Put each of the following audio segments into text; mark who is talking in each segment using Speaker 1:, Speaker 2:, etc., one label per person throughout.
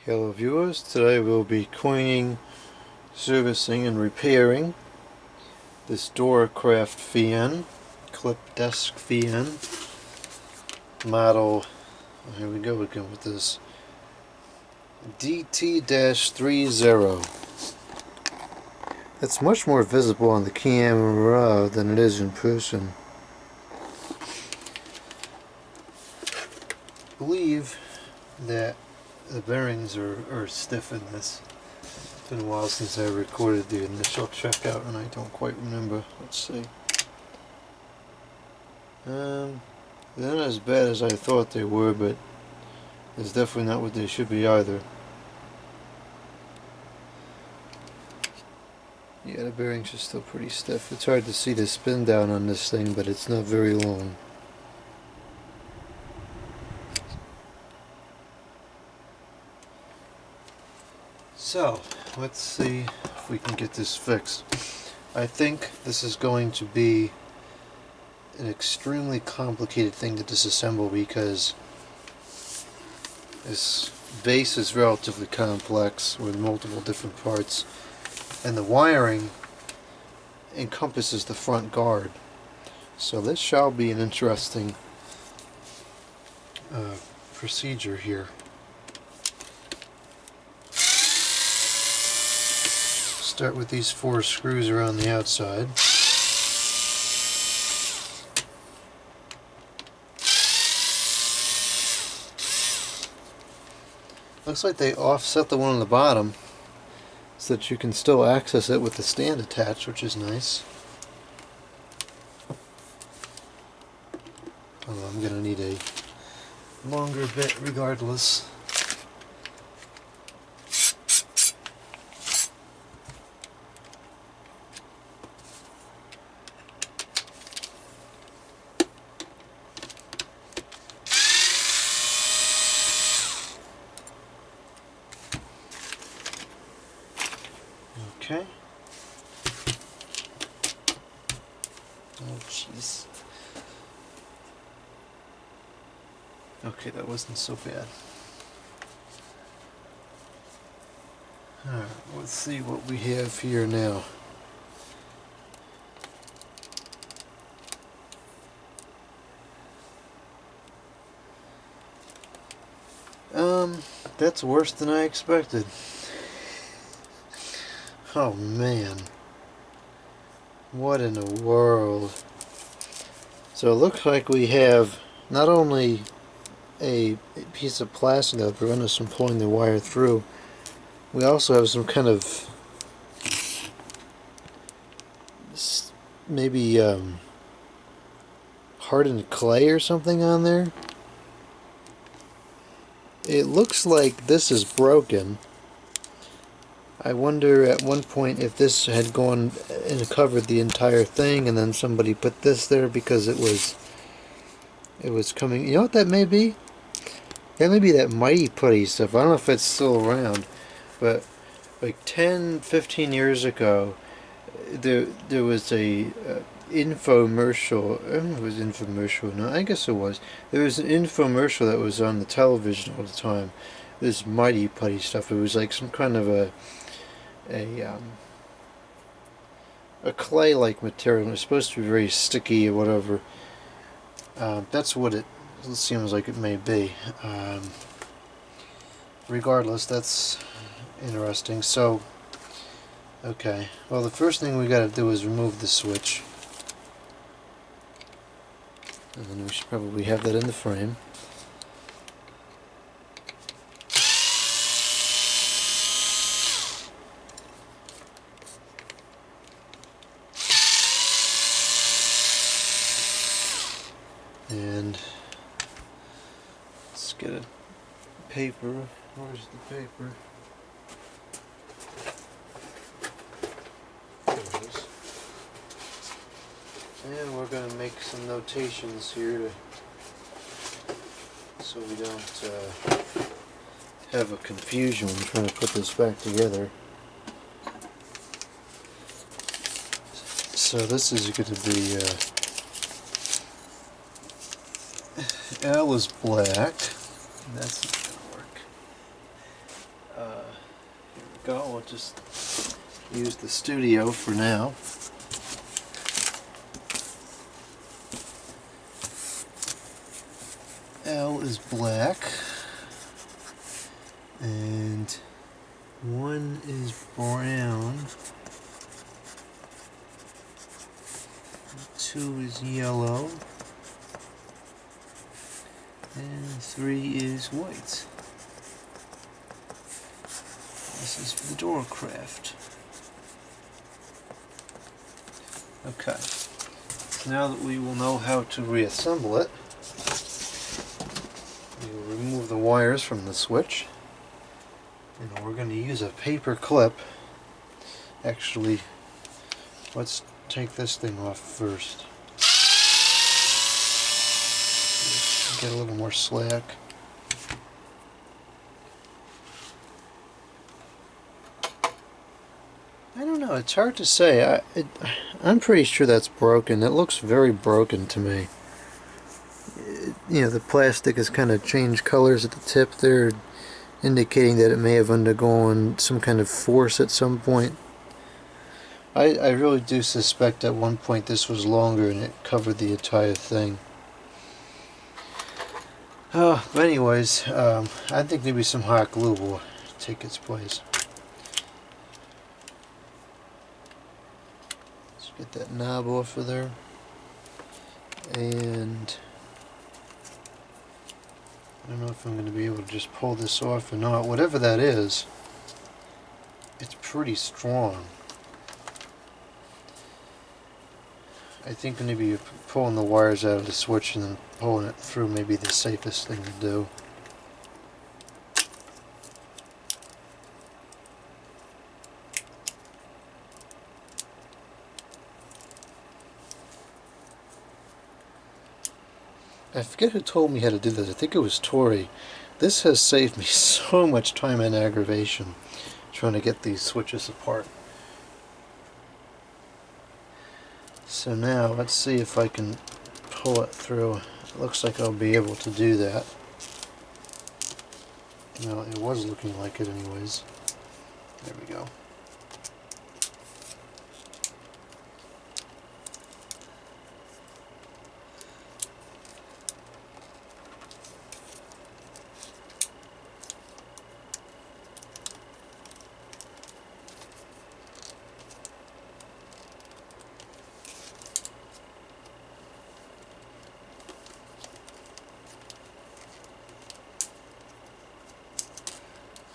Speaker 1: Hello viewers, today we'll be cleaning, servicing and repairing this Duracraft fan, clip desk fan, model, here we go again with this, DT-30. It's much more visible on the camera than it is in person. I believe that the bearings are stiff in this. It's been a while since I recorded the initial checkout and I don't quite remember. Let's see. They're not as bad as I thought they were, but it's definitely not what they should be either. Yeah, the bearings are still pretty stiff. It's hard to see the spin down on this thing, but it's not very long. So, let's see if we can get this fixed. I think this is going to be an extremely complicated thing to disassemble because this base is relatively complex with multiple different parts, and the wiring encompasses the front guard. So this shall be an interesting procedure here. Start with these 4 screws around the outside. Looks like they offset the one on the bottom so that you can still access it with the stand attached, which is nice. Although I'm going to need a longer bit regardless. Okay. Oh jeez. Okay, that wasn't so bad. Alright, let's see what we have here now. That's worse than I expected. Oh man. What in the world? So it looks like we have not only a piece of plastic that will prevent us from pulling the wire through, we also have some kind of maybe hardened clay or something on there. It looks like this is broken. I wonder at one point if this had gone and covered the entire thing and then somebody put this there because it was coming. You know what that may be? That may be that Mighty Putty stuff. I don't know if it's still around, but like 10-15 years ago there was a infomercial. I don't know if it was infomercial. No, I guess it was. There was an infomercial that was on the television all the time. This Mighty Putty stuff. It was like some kind of a clay-like material. It was supposed to be very sticky or whatever. That's what it seems like it may be. Regardless, that's interesting. So, okay. Well, the first thing we gotta do is remove the switch. And then we should probably have that in the frame. And let's get a paper. Where's the paper? There it is. And we're going to make some notations here so we don't have a confusion when trying to put this back together. So this is going to be L is black. That's not going to work. go. We'll just use the studio for now. L is black, and 1 is brown, 2 is yellow, and 3 is white. This is for the Duracraft. Okay, so now that we will know how to reassemble it, we will remove the wires from the switch, and we're going to use a paper clip. Actually, let's take this thing off first. Get a little more slack. I don't know, it's hard to say. I'm pretty sure that's broken. It looks very broken to me. You know, the plastic has kind of changed colors at the tip there, indicating that it may have undergone some kind of force at some point. I really do suspect at one point this was longer and it covered the entire thing. But anyways, I think maybe some hot glue will take its place. Let's get that knob off of there. And I don't know if I'm going to be able to just pull this off or not. Whatever that is, it's pretty strong. I think maybe pulling the wires out of the switch and then pulling it through may be the safest thing to do. I forget who told me how to do this. I think it was Tori. This has saved me so much time and aggravation trying to get these switches apart. So now let's see if I can pull it through. It looks like I'll be able to do that. Well, it was looking like it anyways. There we go.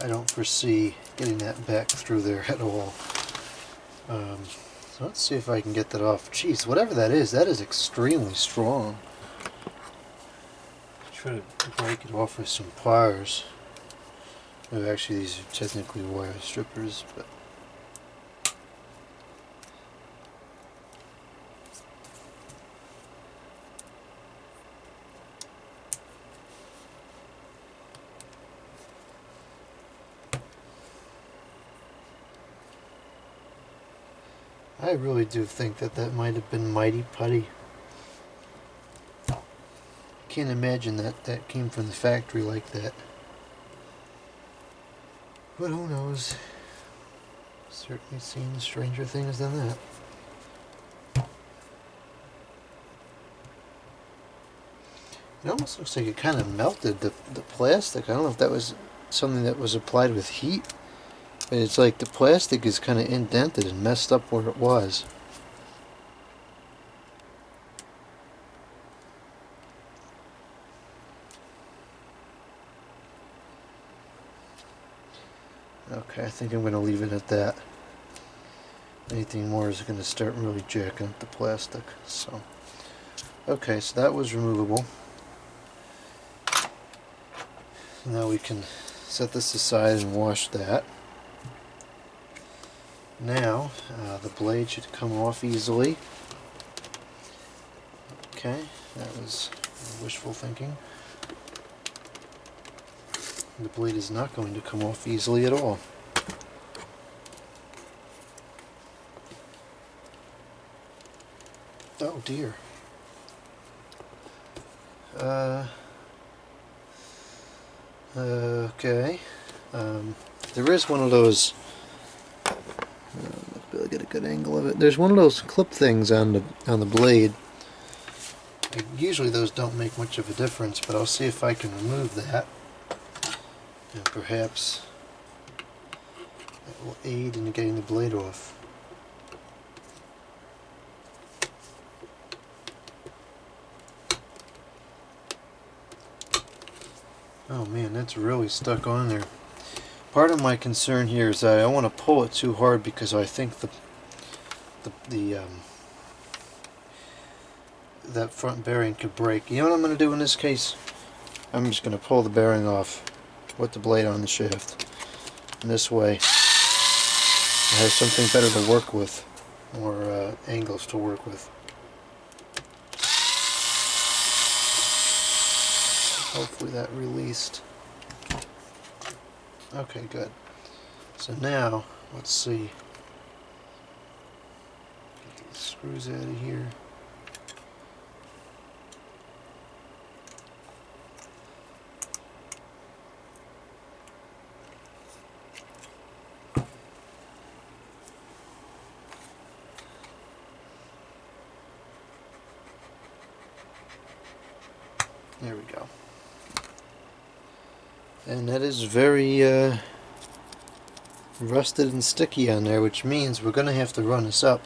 Speaker 1: I don't foresee getting that back through there at all. So let's see if I can get that off. Jeez, whatever that is extremely strong. Try to break it off with some pliers. Oh, actually, these are technically wire strippers, but I really do think that that might have been mighty putty. Can't imagine that that came from the factory like that. But who knows? Certainly seen stranger things than that. It almost looks like it kind of melted the plastic. I don't know if that was something that was applied with heat. But it's like the plastic is kind of indented and messed up where it was. Okay, I think I'm going to leave it at that. Anything more is going to start really jacking up the plastic. So, okay, so that was removable. Now we can set this aside and wash that. Now, the blade should come off easily. Okay, that was wishful thinking. The blade is not going to come off easily at all. Oh dear. Okay. There is one of those Let's be able to get a good angle of it. There's one of those clip things on the blade. Usually those don't make much of a difference, but I'll see if I can remove that, and perhaps that will aid in getting the blade off. Oh man, that's really stuck on there. Part of my concern here is that I don't want to pull it too hard because I think that front bearing could break. You know what I'm going to do in this case? I'm just going to pull the bearing off with the blade on the shaft. And this way I have something better to work with, more angles to work with. Hopefully that released. Okay, good. So now, let's see. Get these screws out of here. There we go. And that is very rusted and sticky on there, which means we're going to have to run this up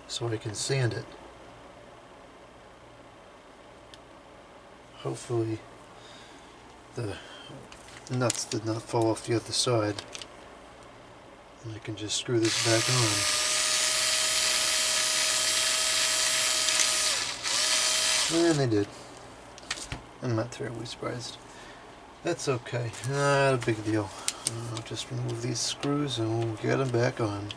Speaker 1: so I can sand it. Hopefully the nuts did not fall off the other side, and I can just screw this back on. And they did. I'm not terribly surprised. That's okay, not a big deal. I'll just remove these screws and we'll get them back on.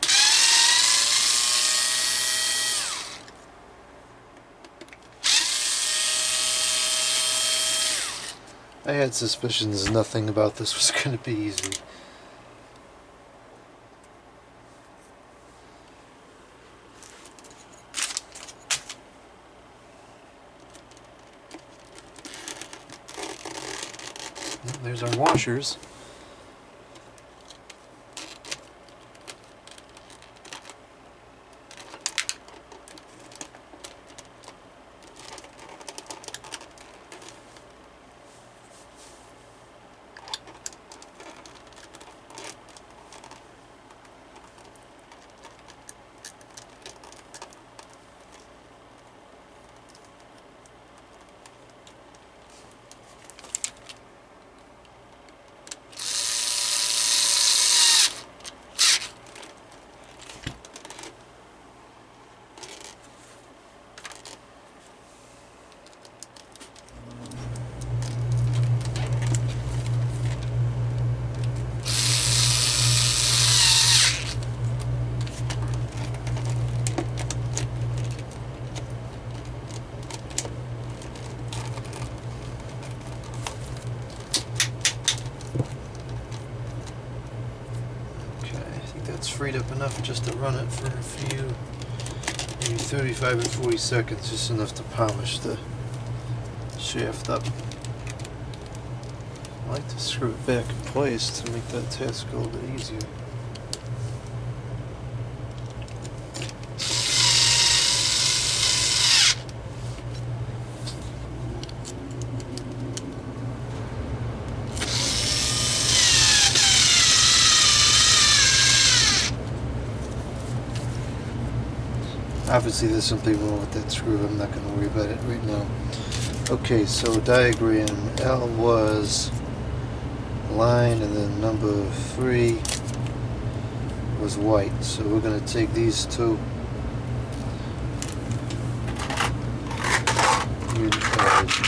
Speaker 1: I had suspicions nothing about this was going to be easy. There's our washers. Freed up enough just to run it for a few, maybe 35 or 40 seconds, just enough to polish the shaft up. I like to screw it back in place to make that task a little bit easier. Obviously there's something wrong with that screw, I'm not going to worry about it right now. Okay, so diagram, L was line and then number 3 was white. So we're going to take these two,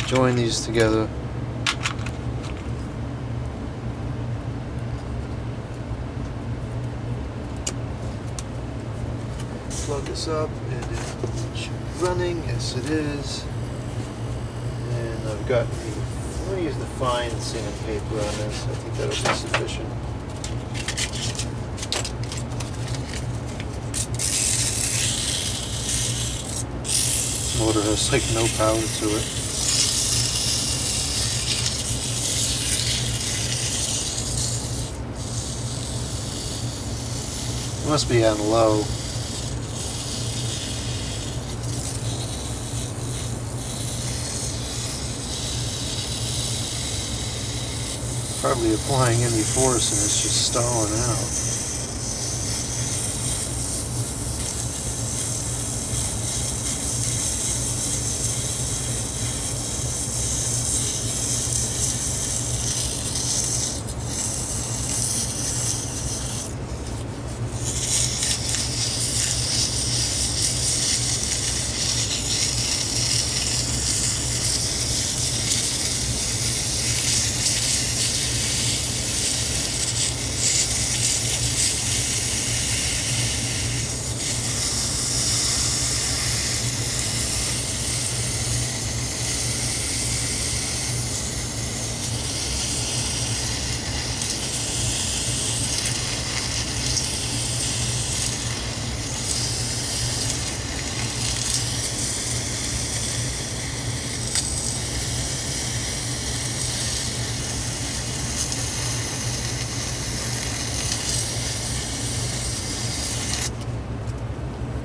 Speaker 1: join these together. Plug this up and it should be running. Yes, it is. And I've got I'm going to use the fine sandpaper on this. I think that'll be sufficient. This motor has like no power to it. Must be on low. Hardly applying any force and it's just stalling out.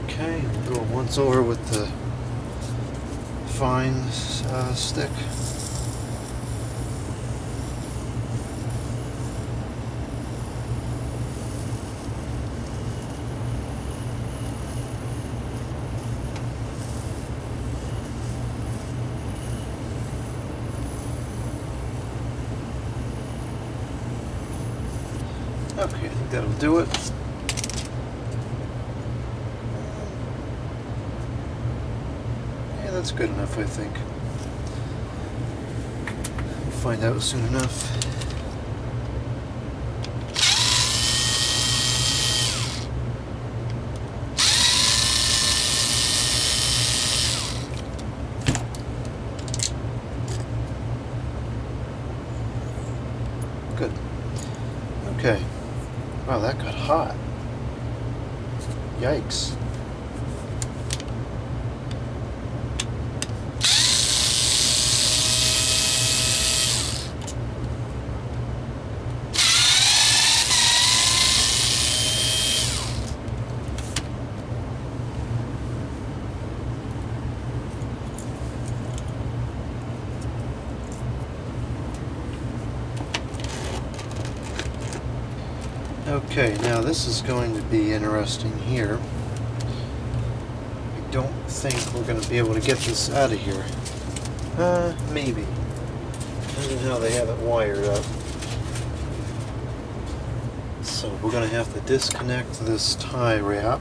Speaker 1: Okay, we'll go once over with the fine stick. Okay, I think that'll do it. Yeah, that's good enough, I think. We'll find out soon enough. Good. Okay. Wow, that got hot. Yikes. Okay, now this is going to be interesting here. I don't think we're going to be able to get this out of here. Maybe. Depending on how they have it wired up. So we're going to have to disconnect this tie wrap.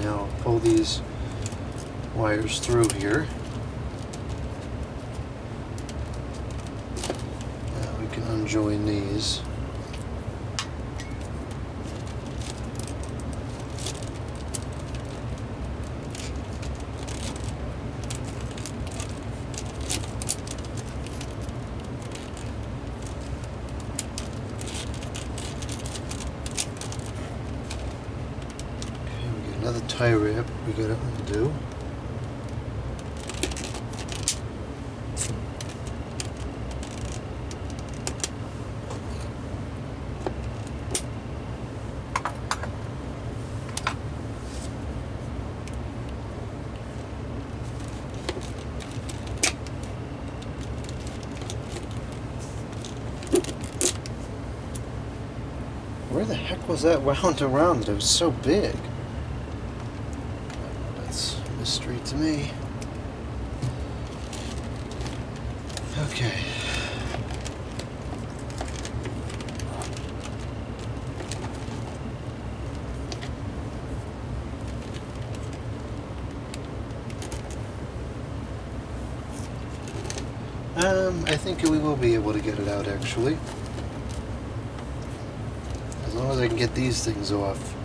Speaker 1: Now pull these wires through here. Now we can unjoin these. Another tie wrap we gotta undo. Where the heck was that wound around? It was so big. Mystery to me. Okay. I think we will be able to get it out actually. As long as I can get these things off.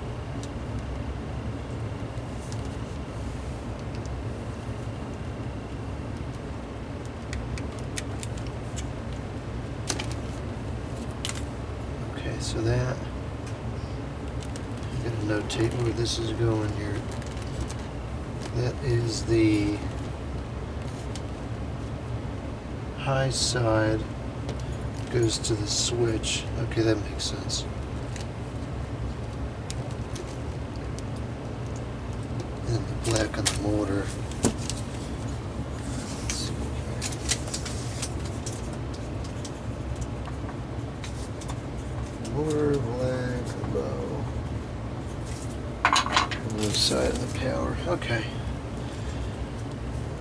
Speaker 1: So that, I'm going to notate where this is going here. That is the high side, goes to the switch. Okay, that makes sense. And the black on the motor. Let's see here. Motor black low. And the side of the power. Okay.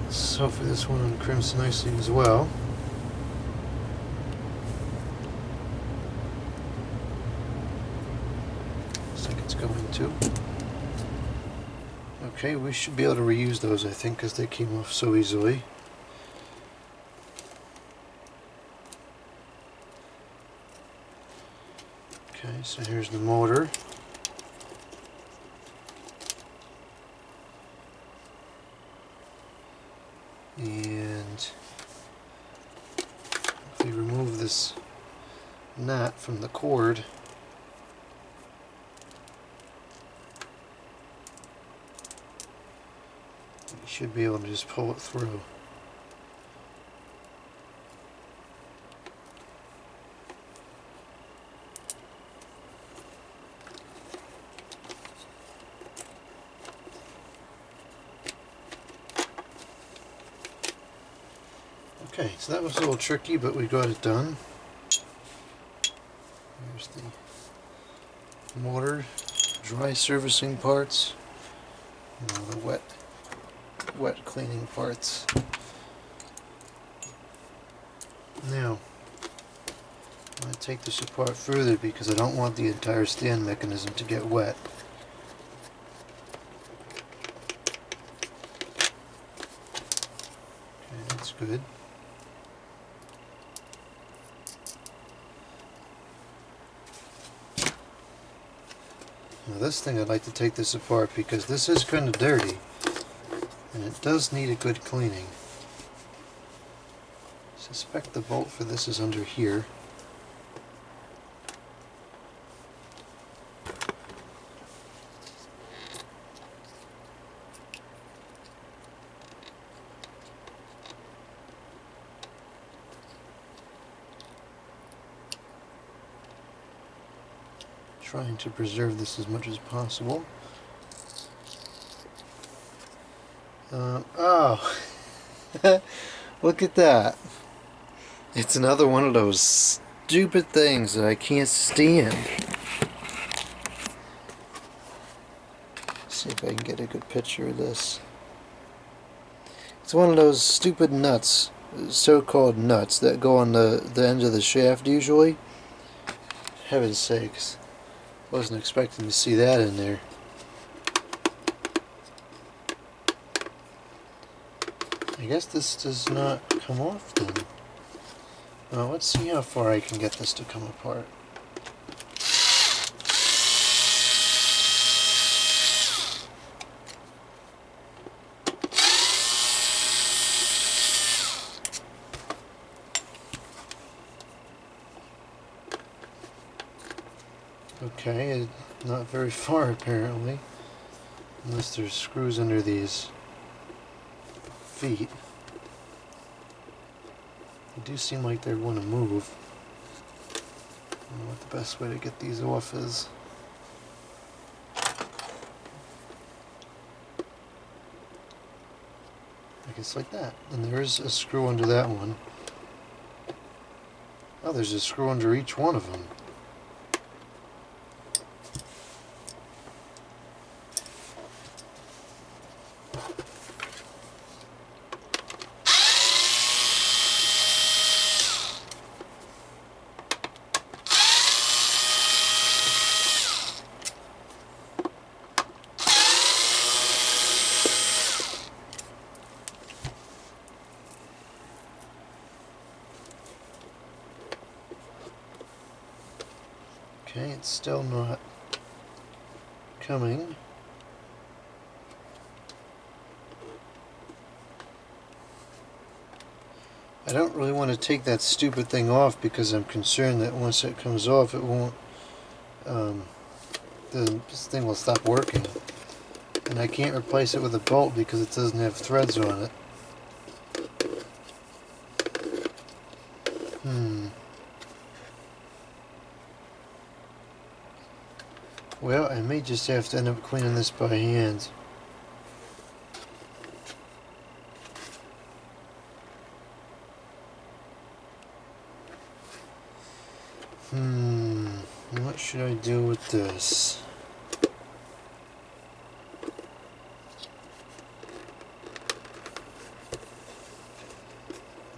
Speaker 1: So for this one on crimson icing as well. Looks like it's going to. Okay, we should be able to reuse those, I think, because they came off so easily. Okay, so here's the motor. And if we remove this knot from the cord, you should be able to just pull it through. Okay, so that was a little tricky, but we got it done. Here's the motor, dry servicing parts, and all the wet cleaning parts. Now, I'm going to take this apart further because I don't want the entire stand mechanism to get wet. Okay, that's good. Now this thing, I'd like to take this apart because this is kind of dirty and it does need a good cleaning. I suspect the bolt for this is under here. Trying to preserve this as much as possible. Oh, look at that. It's another one of those stupid things that I can't stand. Let's see if I can get a good picture of this. It's one of those stupid nuts, so-called nuts, that go on the end of the shaft usually. Heaven's sakes. Wasn't expecting to see that in there. I guess this does not come off then. Let's see how far I can get this to come apart. Okay, not very far apparently, unless there's screws under these feet. They do seem like they want to move. I don't know what the best way to get these off is. I guess like that. And there is a screw under that one. Oh, there's a screw under each one of them. Okay, it's still not coming. I don't really want to take that stupid thing off because I'm concerned that once it comes off it won't this thing will stop working. And I can't replace it with a bolt because it doesn't have threads on it. Well, I may just have to end up cleaning this by hand. What should I do with this?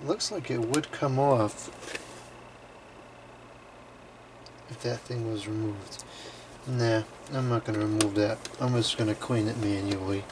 Speaker 1: Looks like it would come off if that thing was removed. Nah, I'm not going to remove that. I'm just going to clean it manually.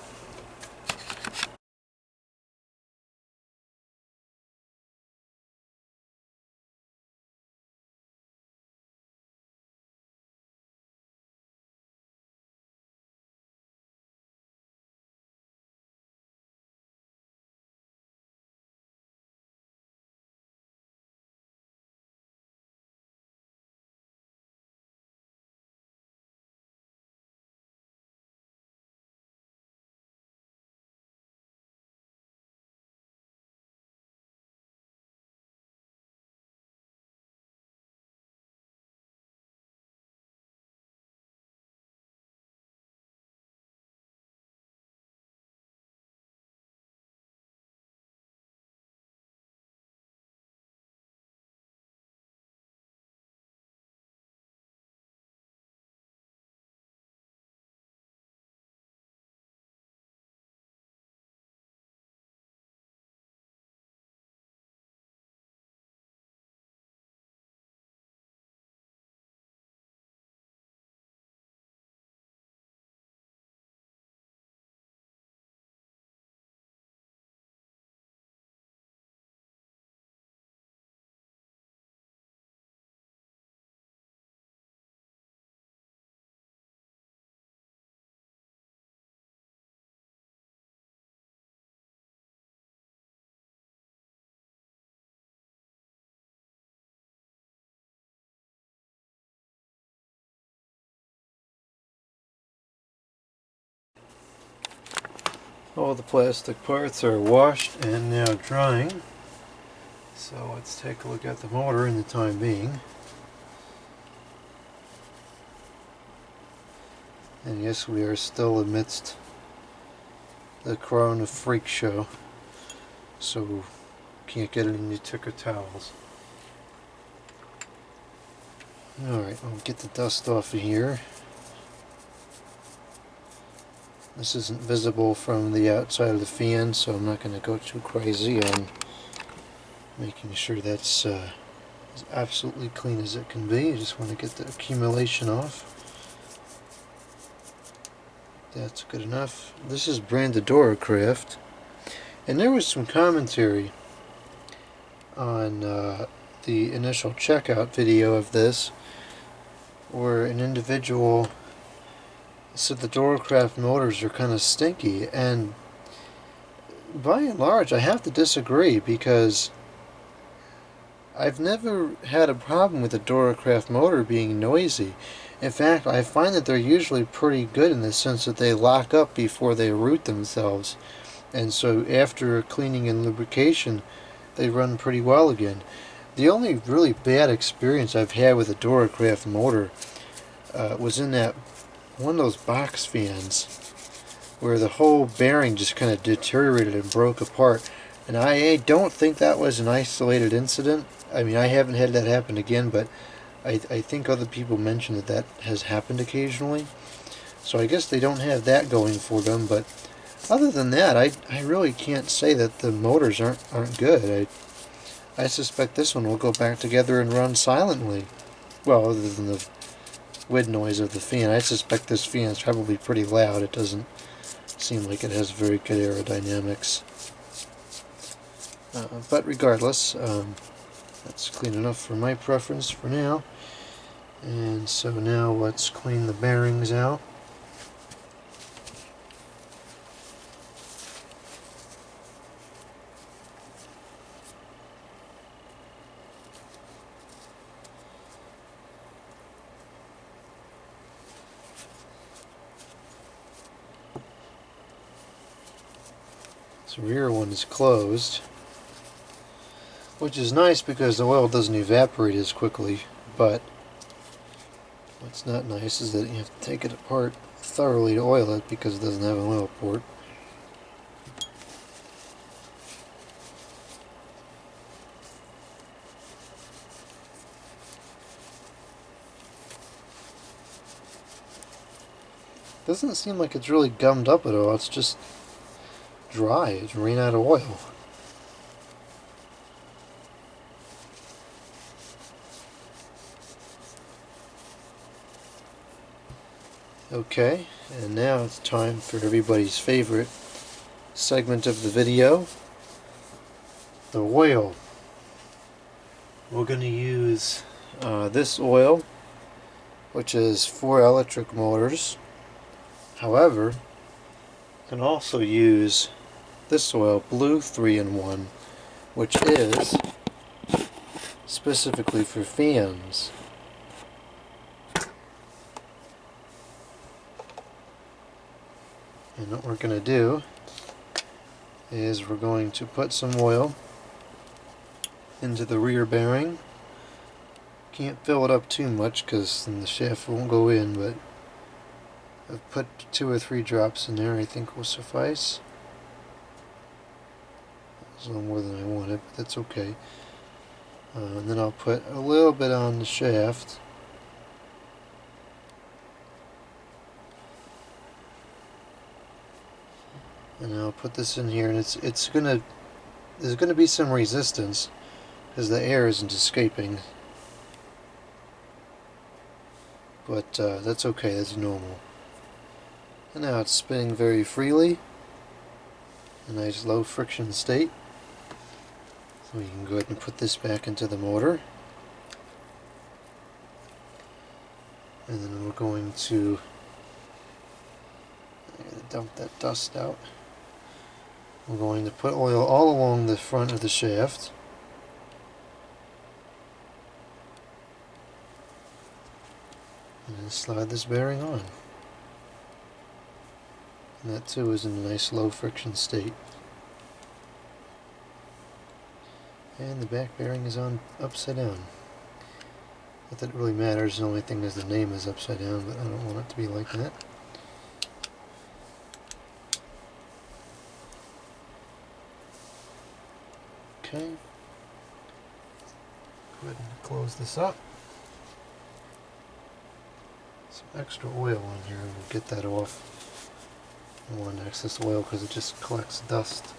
Speaker 1: All the plastic parts are washed and now drying. So let's take a look at the motor in the time being. And yes, we are still amidst the Corona freak show, so can't get any ticker towels. Alright, I'll get the dust off of here. This isn't visible from the outside of the fan, so I'm not going to go too crazy on making sure that's as absolutely clean as it can be. I just want to get the accumulation off. That's good enough. This is branded Duracraft, and there was some commentary on the initial checkout video of this where an individual said the Duracraft motors are kind of stinky, and by and large I have to disagree, because I've never had a problem with a Duracraft motor being noisy. In fact, I find that they're usually pretty good in the sense that they lock up before they root themselves, and so after cleaning and lubrication they run pretty well again. The only really bad experience I've had with a Duracraft motor was in that one of those box fans where the whole bearing just kind of deteriorated and broke apart, and I don't think that was an isolated incident. I mean, I haven't had that happen again, but I think other people mentioned that that has happened occasionally, so I guess they don't have that going for them. But other than that, I really can't say that the motors aren't good. I suspect this one will go back together and run silently. Well, other than the wind noise of the fan. I suspect this fan is probably pretty loud. It doesn't seem like it has very good aerodynamics. But regardless, that's clean enough for my preference for now. And so now let's clean the bearings out. This rear one is closed, which is nice because the oil doesn't evaporate as quickly, but what's not nice is that you have to take it apart thoroughly to oil it because it doesn't have an oil port. Doesn't seem like it's really gummed up at all, it's just dry, it's ran out of oil. Okay, and now it's time for everybody's favorite segment of the video, the oil. We're going to use this oil, which is for electric motors. However, you can also use this oil, Blue 3-in-1, which is specifically for fans. And what we're going to do is we're going to put some oil into the rear bearing. Can't fill it up too much because then the shaft won't go in, but I've put 2 or 3 drops in there I think will suffice. It's a little more than I wanted, but that's okay. And then I'll put a little bit on the shaft. And I'll put this in here, and there's gonna be some resistance because the air isn't escaping. But that's okay, that's normal. And now it's spinning very freely. A nice low friction state. So we can go ahead and put this back into the motor. And then we're going to dump that dust out. We're going to put oil all along the front of the shaft. And then slide this bearing on. And that too is in a nice low friction state. And the back bearing is on upside down. Not that it really matters, the only thing is the name is upside down, but I don't want it to be like that. Okay. Go ahead and close this up. Some extra oil on here, we'll get that off. I don't want excess oil because it just collects dust.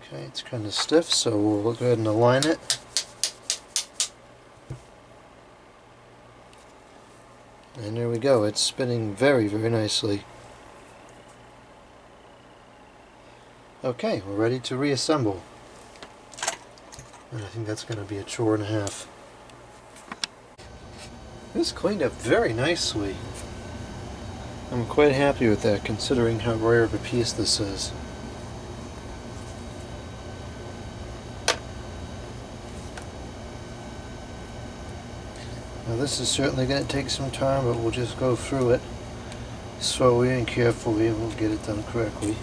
Speaker 1: Okay, it's kind of stiff, so we'll go ahead and align it. And there we go, it's spinning very, very nicely. Okay, we're ready to reassemble. And I think that's going to be a chore and a half. This cleaned up very nicely. I'm quite happy with that, considering how rare of a piece this is. Now this is certainly going to take some time, but we'll just go through it slowly and carefully and we'll get it done correctly.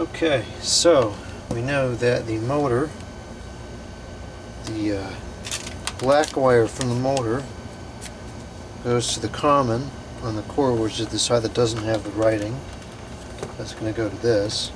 Speaker 1: Okay, so we know that the motor, the black wire from the motor goes to the common on the core, which is the side that doesn't have the writing. That's going to go to this.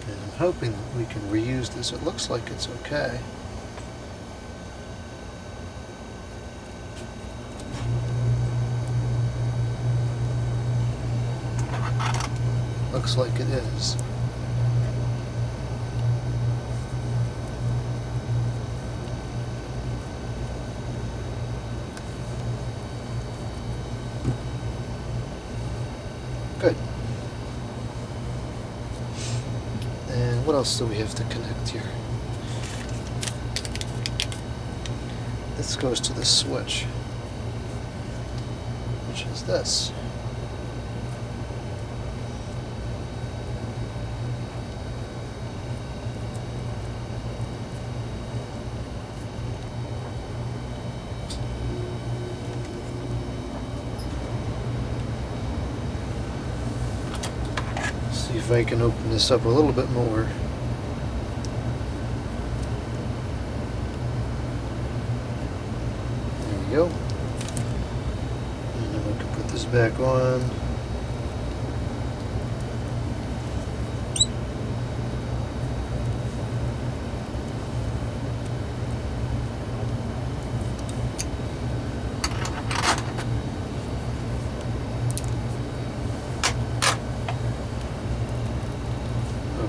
Speaker 1: And I'm hoping that we can reuse this. It looks like it's okay. Looks like it is. Good. And what else do we have to connect here? This goes to the switch, which is this. See if I can open this up a little bit more. There we go. And then we can put this back on.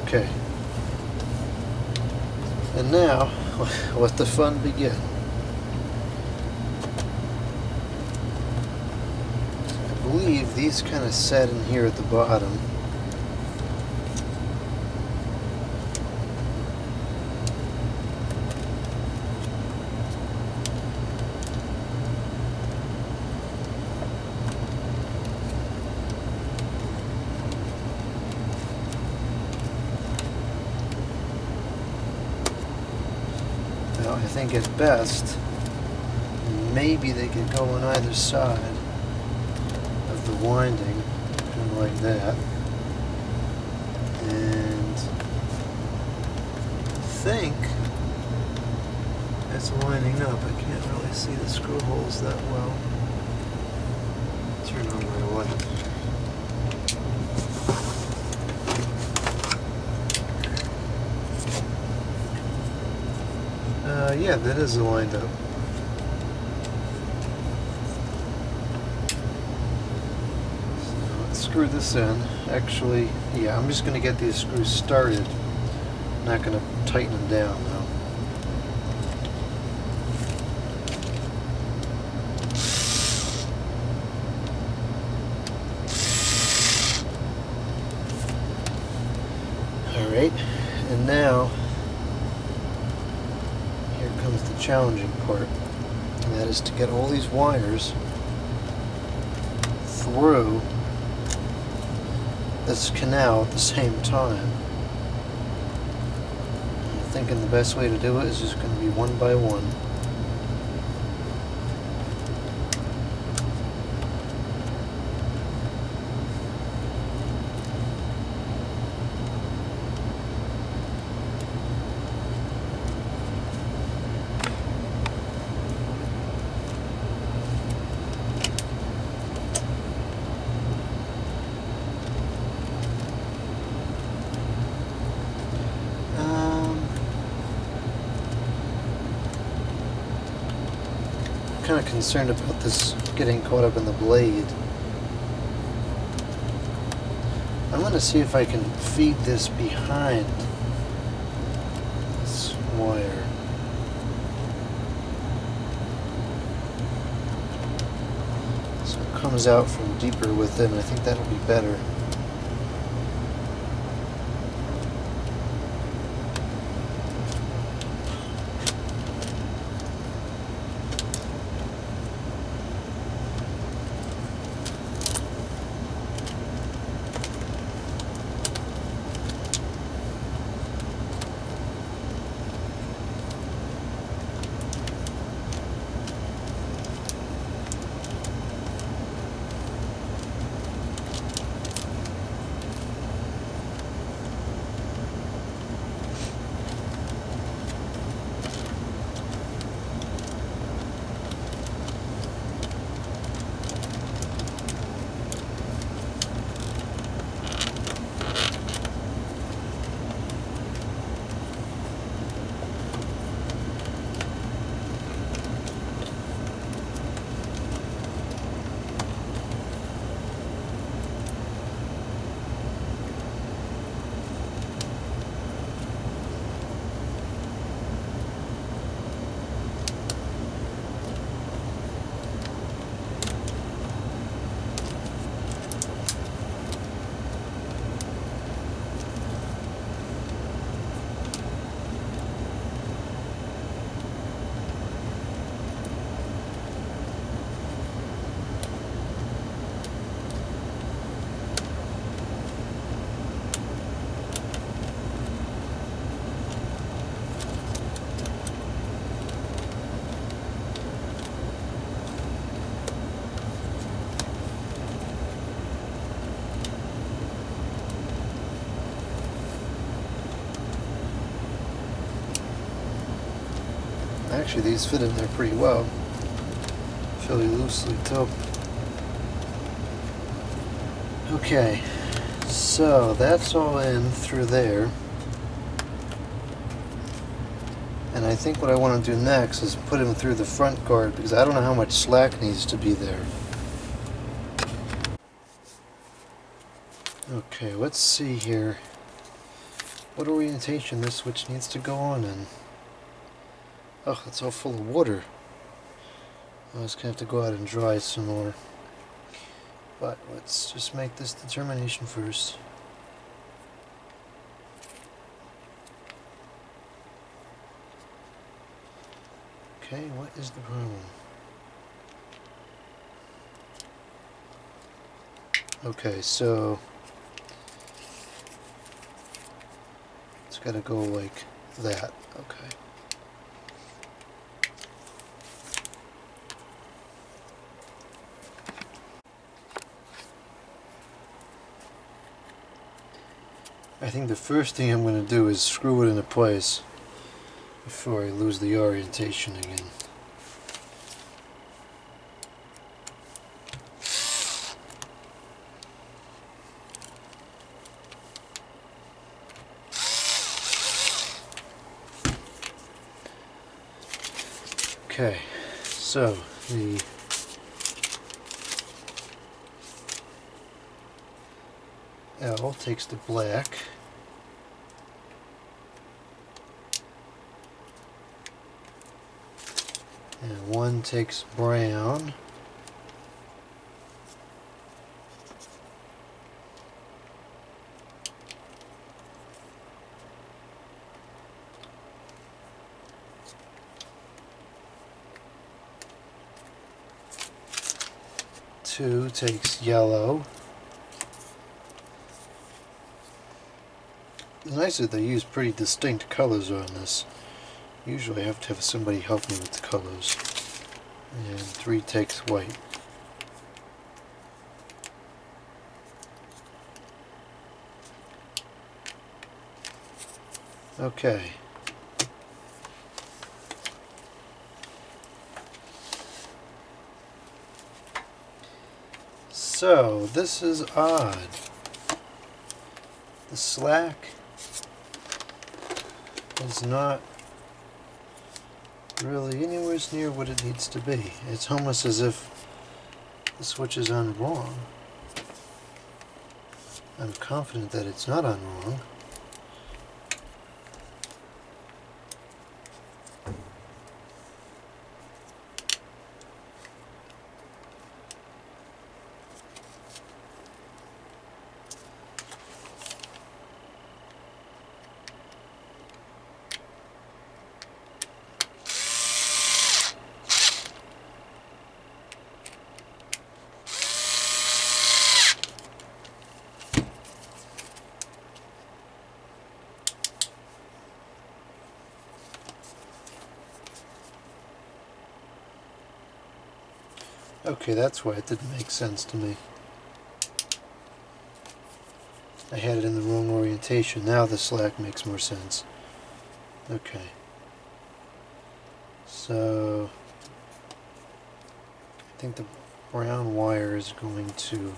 Speaker 1: Okay. And now, let the fun begin. I believe these kind of set in here at the bottom. Now, I think at best, maybe they could go on either side of the winding, kind of like that. And I think it's lining up. I can't really see the screw holes that well. Turn on my light. Yeah, that is lined up. So let's screw this in. Actually, yeah, I'm just going to get these screws started. I'm not going to tighten them down, though. Alright, and now comes the challenging part, and that is to get all these wires through this canal at the same time. I'm thinking the best way to do it is just going to be one by one. Kind of concerned about this getting caught up in the blade. I'm going to see if I can feed this behind this wire. So it comes out from deeper within. I think that'll be better. Actually, these fit in there pretty well. Fairly loosely too. Okay, so that's all in through there. And I think what I want to do next is put him through the front guard because I don't know how much slack needs to be there. Okay, let's see here. What orientation this switch needs to go on in. Oh, it's all full of water. I was going to have to go out and dry some more. But let's just make this determination first. Okay, what is the problem? Okay, so it's got to go like that. Okay. I think the first thing I'm going to do is screw it into place before I lose the orientation again. Okay, so the L takes the black, and 1 takes brown, two takes yellow. It's nice that they use pretty distinct colors on this. Usually I have to have somebody help me with the colors. And 3 takes white. Okay. So, this is odd. The slack is not really anywhere near what it needs to be. It's almost as if the switch is on wrong. I'm confident that it's not on wrong. Okay, that's why it didn't make sense to me. I had it in the wrong orientation. Now the slack makes more sense. Okay. So I think the brown wire is going to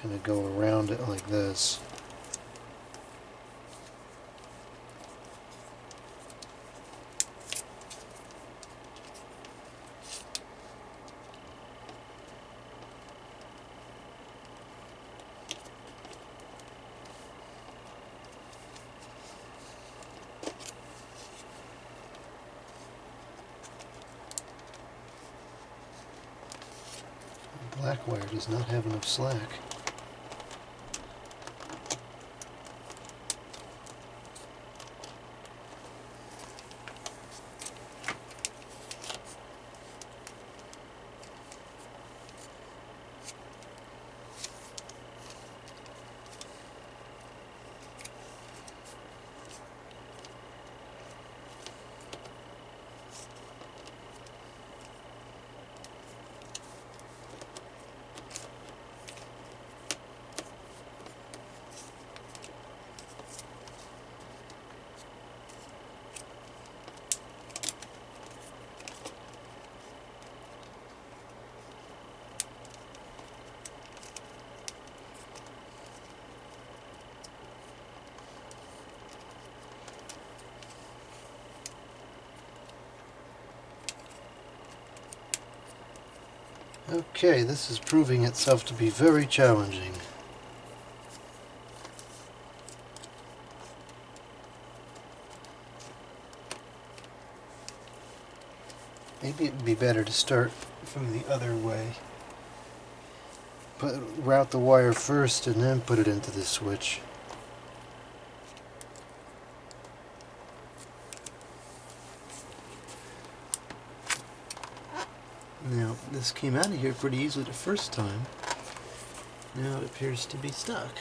Speaker 1: kind of go around it like this. The black wire does not have enough slack. Okay, this is proving itself to be very challenging. Maybe it would be better to start from the other way. Route the wire first and then put it into the switch. Now, this came out of here pretty easily the first time. Now it appears to be stuck.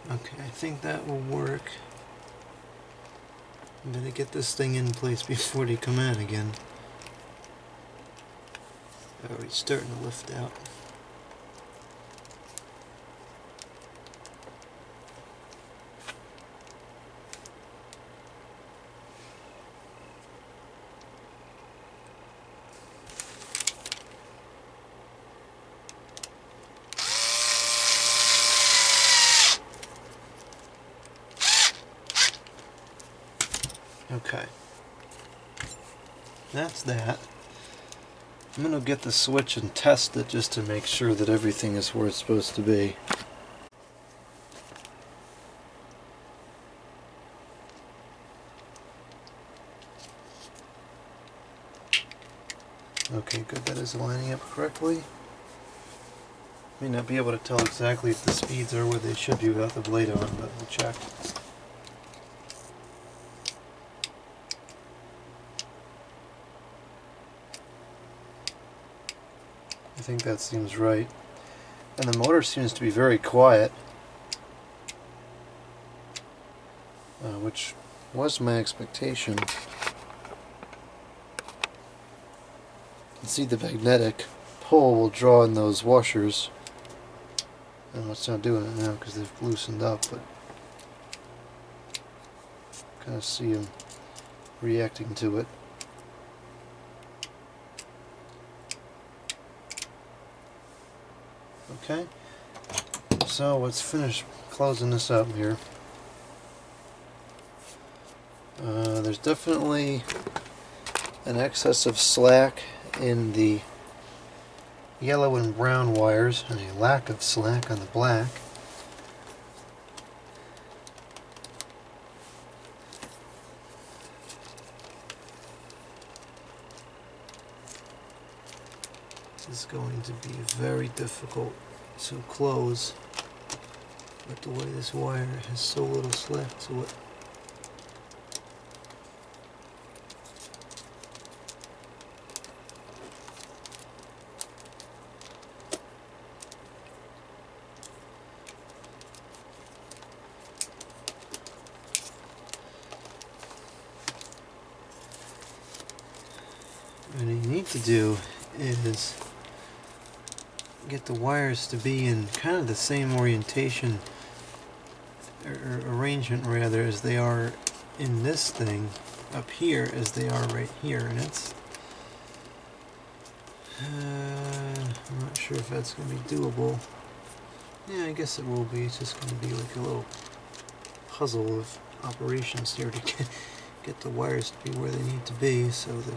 Speaker 1: Okay, I think that will work. I'm gonna get this thing in place before they come out again. Oh, it's starting to lift out. Okay, that's that. I'm going to get the switch and test it just to make sure that everything is where it's supposed to be. Okay, good, that is lining up correctly. May not be able to tell exactly if the speeds are where they should be without the blade on, but we'll check. I think that seems right. And the motor seems to be very quiet, which was my expectation. You can see the magnetic pull will draw in those washers. And it's not doing it now because they've loosened up, but kind of see them reacting to it. Okay, so let's finish closing this up here. There's definitely an excess of slack in the yellow and brown wires and a lack of slack on the black. This is going to be very difficult to close with the way this wire has so little slack to it. to do is get the wires to be in kind of the same orientation, or arrangement rather, as they are in this thing up here as they are right here, and it's I'm not sure if that's going to be doable. Yeah, I guess it will be. It's just going to be like a little puzzle of operations here to get the wires to be where they need to be. So the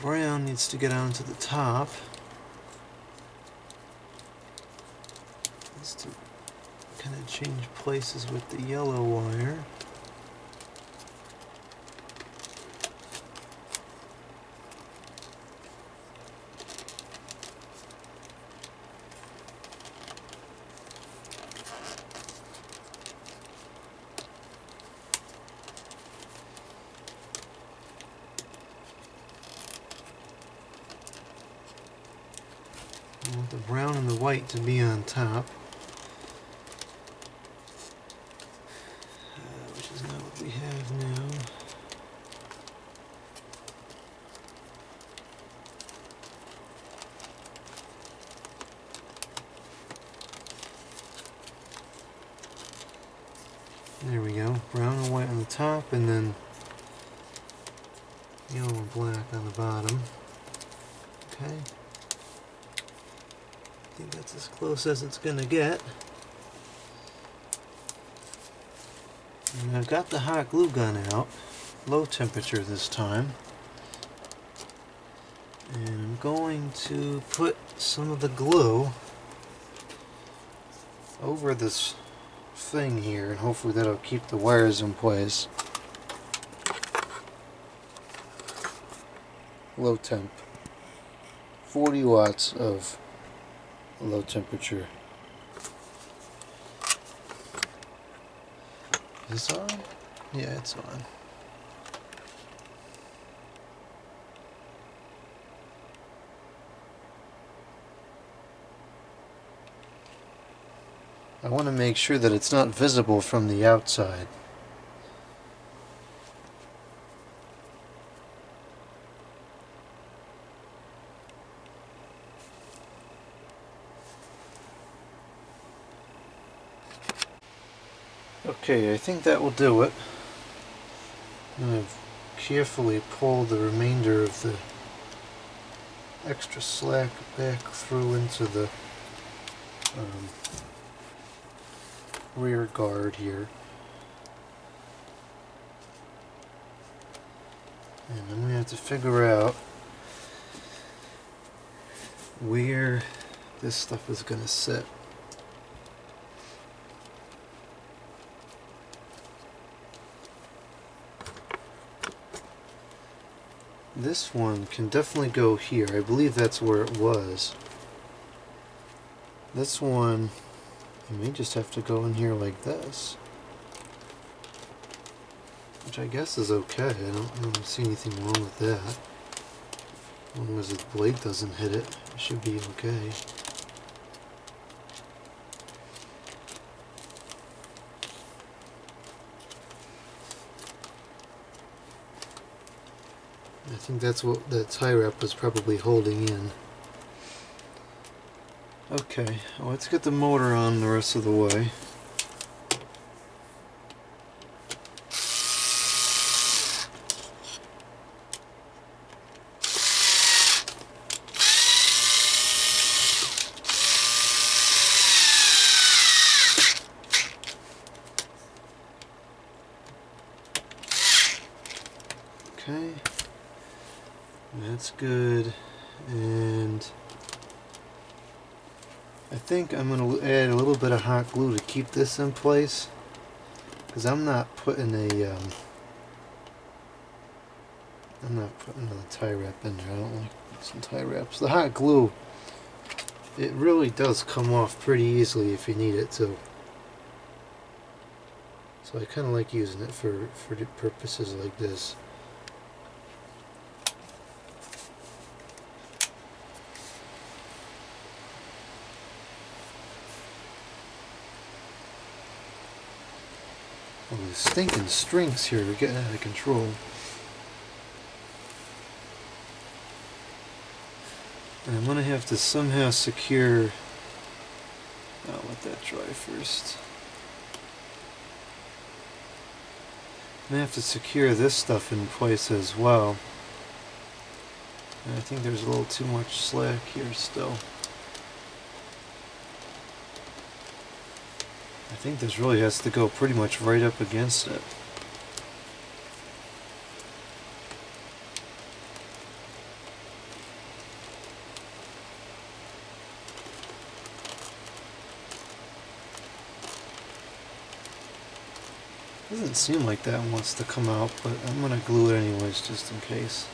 Speaker 1: brown needs to get onto the top. Needs to kind of change places with the yellow wire. I want the brown and the white to be on top, which is not what we have now. There we go, brown and white on the top, and then yellow and black on the bottom. Okay. I think that's as close as it's going to get. And I've got the hot glue gun out, low temperature this time. And I'm going to put some of the glue over this thing here, and hopefully that'll keep the wires in place. Low temp. 40 watts of low temperature. Is this on? Yeah, it's on. I want to make sure that it's not visible from the outside. Okay, I think that will do it. I'm going to carefully pull the remainder of the extra slack back through into the rear guard here. And I'm going to have to figure out where this stuff is going to sit. This one can definitely go here. I believe that's where it was. This one, you may just have to go in here like this. Which I guess is okay. I don't see anything wrong with that. As long as the blade doesn't hit it, it should be okay. I think that's what the tie wrap was probably holding in. Okay, well, let's get the motor on the rest of the way. Okay, that's good, and I think I'm going to add a little bit of hot glue to keep this in place, because I'm not putting a tie wrap in there. I don't like some tie wraps. The hot glue, it really does come off pretty easily if you need it to. So I kind of like using it for purposes like this. Oh, these stinking strings here are getting out of control. And I'm going to have to somehow secure... I'll let that dry first. I'm going to have to secure this stuff in place as well. And I think there's a little too much slack here still. I think this really has to go pretty much right up against it. Doesn't seem like that wants to come out, but I'm going to glue it anyways just in case.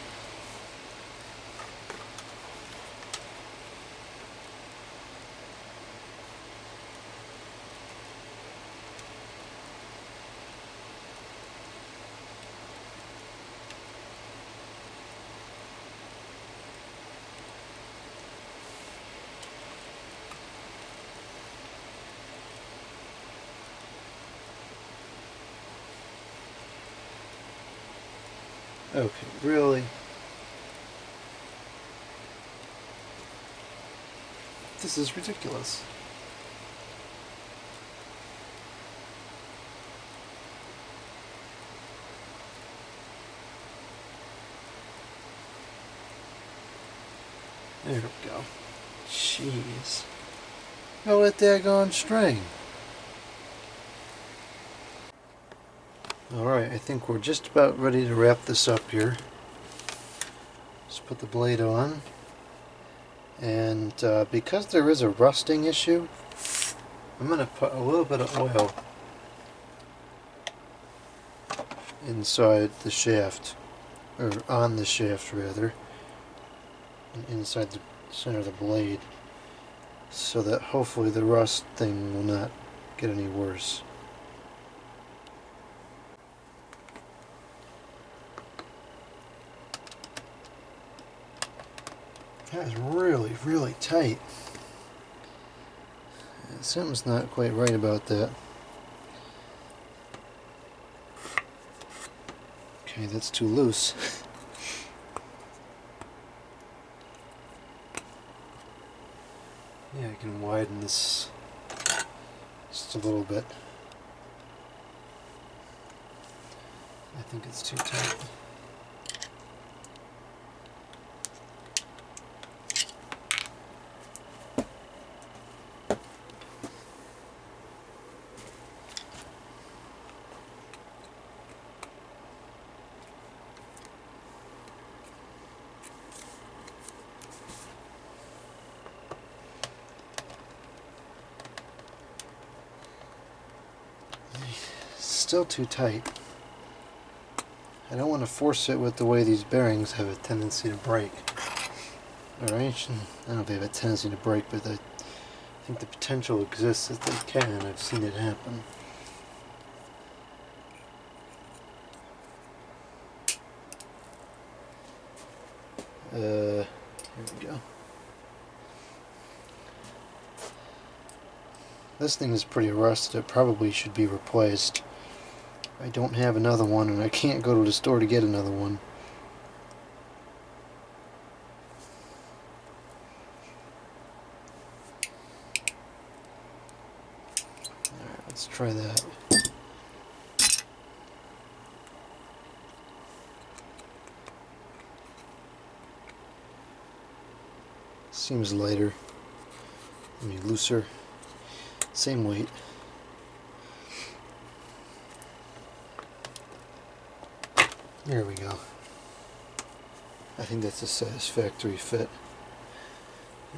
Speaker 1: Okay, really? This is ridiculous. There we go. Jeez. Oh, that daggone string. Alright, I think we're just about ready to wrap this up here. Just put the blade on. And because there is a rusting issue, I'm going to put a little bit of oil inside the shaft, or on the shaft rather, inside the center of the blade, so that hopefully the rust thing will not get any worse. That is really, really tight. Something's not quite right about that. Okay, that's too loose. Yeah, I can widen this just a little bit. I think it's too tight. Still too tight. I don't want to force it with the way these bearings have a tendency to break. Alright, I don't know if they have a tendency to break, but I think the potential exists that they can. I've seen it happen. Here we go. This thing is pretty rusted. It probably should be replaced. I don't have another one, and I can't go to the store to get another one. Alright, let's try that. Seems lighter. I mean, looser. Same weight. There we go. I think that's a satisfactory fit.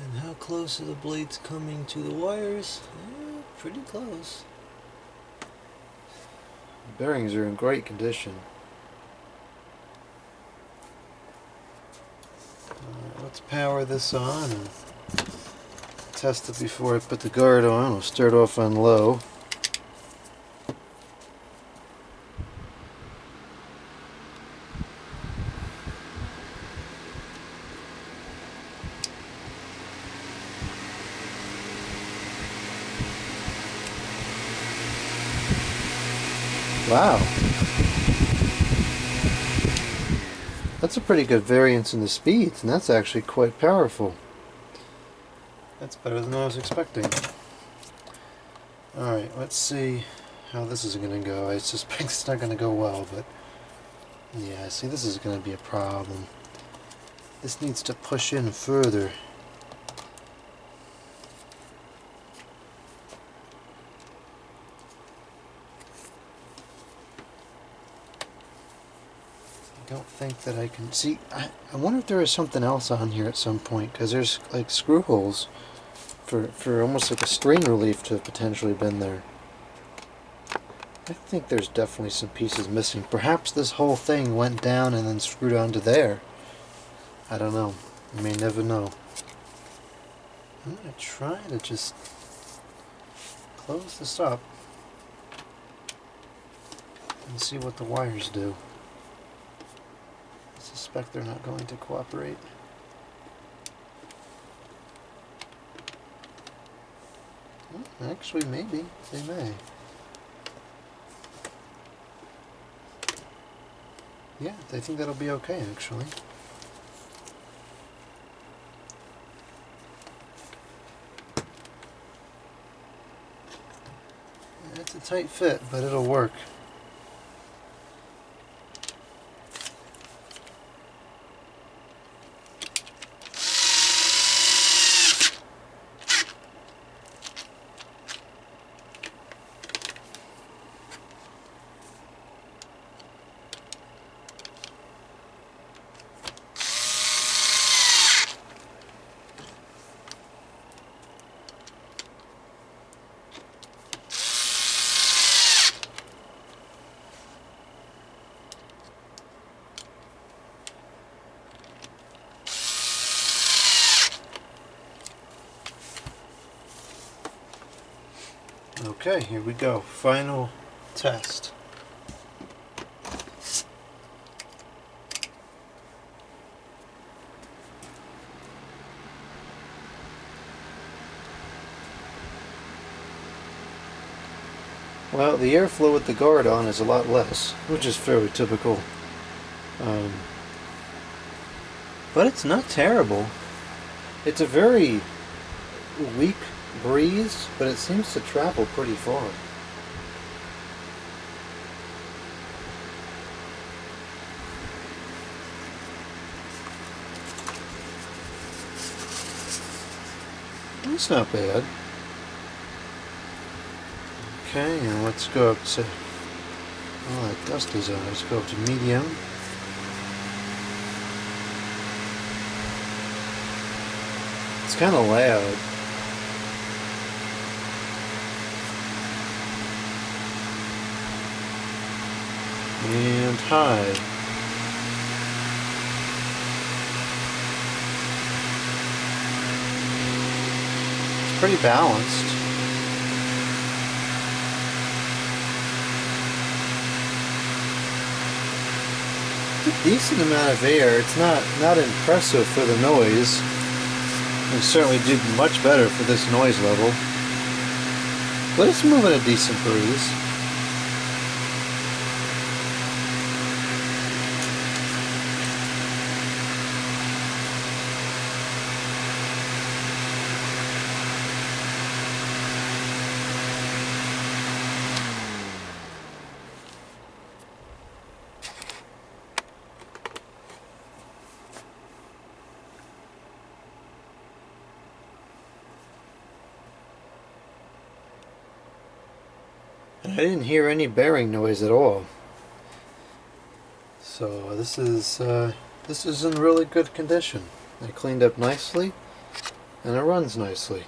Speaker 1: And how close are the blades coming to the wires? Pretty close. The bearings are in great condition. Let's power this on and test it before I put the guard on. We'll start off on low. Wow. That's a pretty good variance in the speeds, and that's actually quite powerful. Better than I was expecting. Alright, let's see how this is going to go. I suspect it's not going to go well, but yeah, see, this is going to be a problem. This needs to push in further. I don't think that I can see. I wonder if there is something else on here at some point, because there's like screw holes for almost like a strain relief to have potentially been there. I think there's definitely some pieces missing. Perhaps this whole thing went down and then screwed onto there. I don't know. You may never know. I'm going to try to just close this up and see what the wires do. I suspect they're not going to cooperate. Well, actually, maybe they may. Yeah, I think that'll be okay, actually. It's a tight fit, but it'll work. Okay, here we go. Final test. Well, the airflow with the guard on is a lot less, which is fairly typical. But it's not terrible. It's a very weak breeze, but it seems to travel pretty far. That's not bad. Okay, and let's go up to, oh, that dust is on. Let's go up to medium. It's kind of loud. And high. It's pretty balanced. It's a decent amount of air. It's not impressive for the noise. It certainly did much better for this noise level. But it's moving a decent breeze. I didn't hear any bearing noise at all. So this is in really good condition. It cleaned up nicely and it runs nicely.